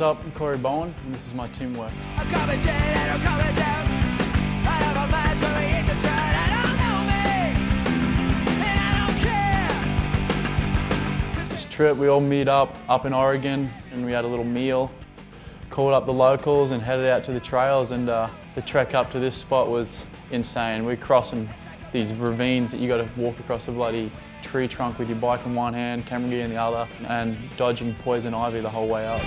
up? I'm Corey Bohan, and this is my teamwork. I'm coming down and I'm coming down. I have a mind where we hit the track. I don't know me, and I don't care. This trip, we all meet up in Oregon, and we had a little meal, called up the locals and headed out to the trails, and the trek up to this spot was insane. We're crossing these ravines that you got to walk across a bloody tree trunk with your bike in one hand, camera gear in the other, and dodging poison ivy the whole way up.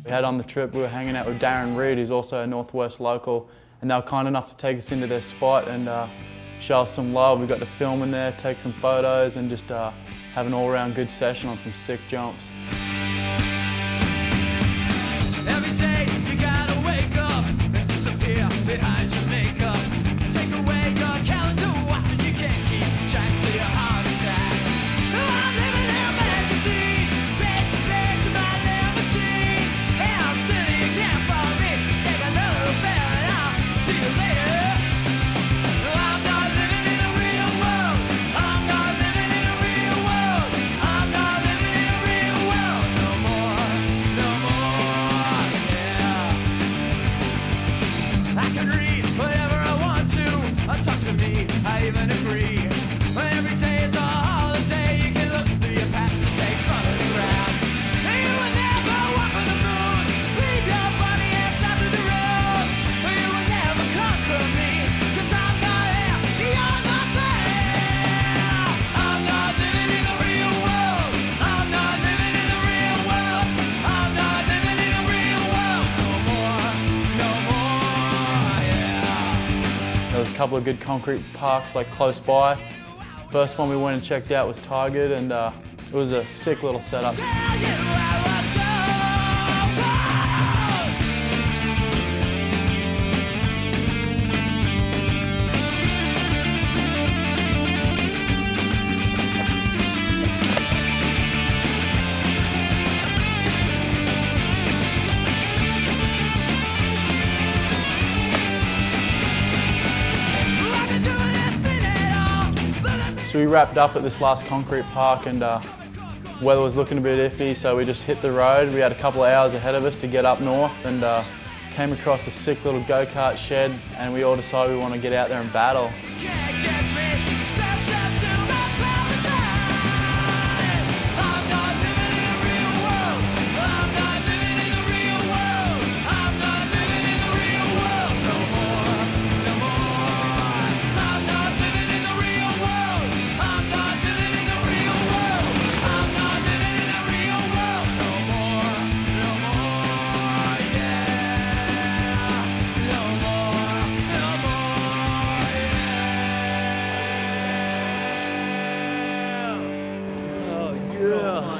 Head on the trip, we were hanging out with Darren Reed, who's also a Northwest local, and they were kind enough to take us into their spot and show us some love. We got to film in there, take some photos, and just have an all-around good session on some sick jumps. Every day you gotta wake up and disappear behind your makeup. Take away your calendar, watching you can't keep track to your heart attack. I'm living in a magazine, page to page of my limousine. Hey, I'm sitting, you can't follow me. Take another bell and I'll see you later. I'm not living in a real world. I'm not living in a real world. I'm not living in a real world no more, no more, yeah. I can read whatever I want to. Talk to me, I even agree. But every day is a holiday. You can look through your past and take photographs. You will never walk on the moon. Leave your body and fly through the road. You will never conquer me, 'cause I'm not here, you're not there. I'm not living in the real world. I'm not living in the real world. I'm not living in the real world no more, yeah. There was a couple of good concrete parks like close by. First one we went and checked out was Target, and it was a sick little setup. Tell you I was gone. I can do anything at all. So we wrapped up at this last concrete park, and weather was looking a bit iffy, so we just hit the road. We had a couple of hours ahead of us to get up north, and came across a sick little go-kart shed, and we all decided we want to get out there and battle. Can't catch me, except up to my paradise. I'm not living in the real world. I'm not living in the real world. I'm not living in the real world no more, no more. I'm not living in the real world. I'm not living in the real world. I'm not living in the real world no more, yeah. No more, yeah.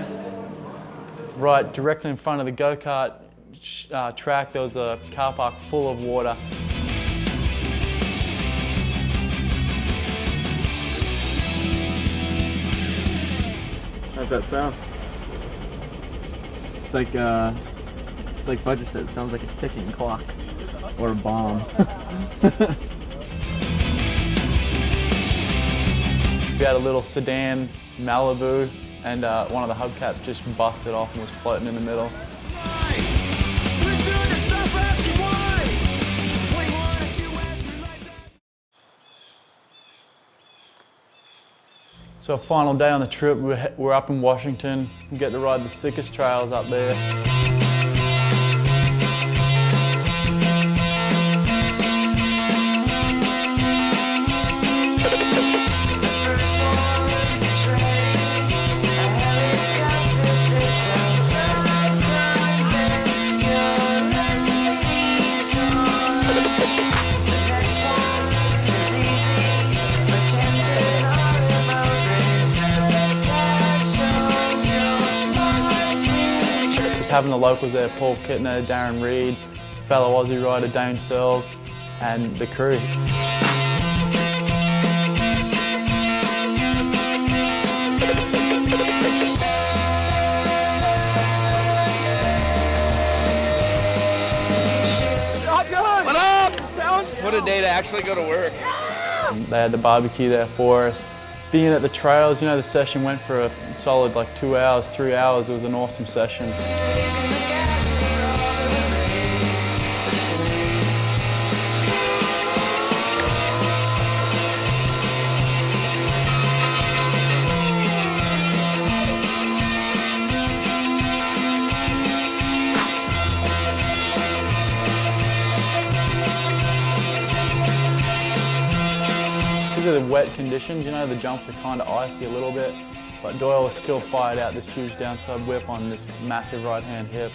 Right directly in front of the go-kart track, there was a car park full of water. How's that sound? It's like Budger said, it sounds like a ticking clock or a bomb. We had a little sedan Malibu, and one of the hubcaps just busted off and was floating in the middle. So final day on the trip, we're up in Washington. We get to ride the sickest trails up there. having the locals there, Paul Kittner, Darren Reed, fellow Aussie rider Dane Searles, and the crew. What a day to actually go to work. They had the barbecue there for us. Being at the trails, you know, the session went for a solid like 2 hours, 3 hours. It was an awesome session. Because of the wet conditions, you know, the jumps were kind of icy a little bit, but Doyle was still fired out this huge downside whip on this massive right-hand hip.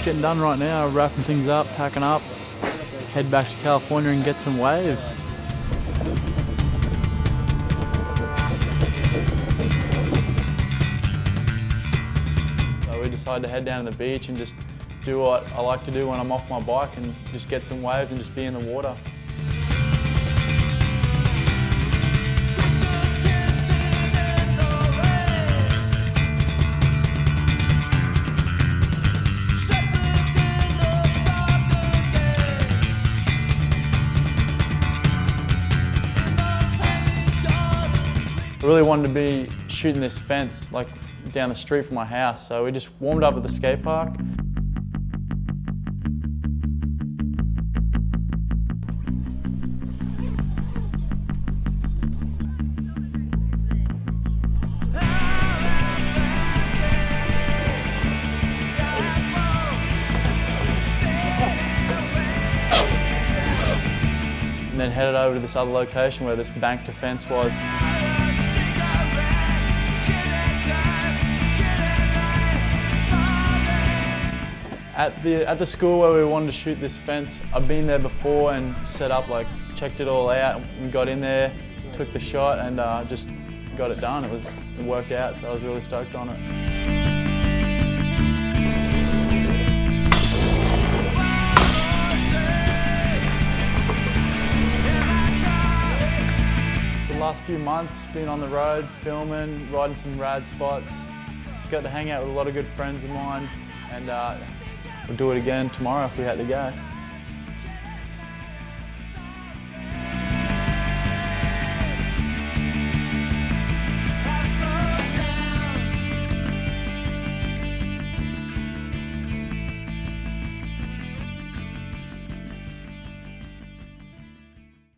Getting done right now, wrapping things up, packing up, head back to California and get some waves. So we decided to head down to the beach and just do what I like to do when I'm off my bike and just get some waves and just be in the water. I really wanted to be shooting this fence like down the street from my house, so we just warmed up at the skate park. And then headed over to this other location where this banked fence was. At the school where we wanted to shoot this fence, I've been there before and set up, like checked it all out. We got in there, took the shot, and just got it done. It worked out, so I was really stoked on it. So the last few months, been on the road, filming, riding some rad spots. Got to hang out with a lot of good friends of mine, and we'll do it again tomorrow if we had to go.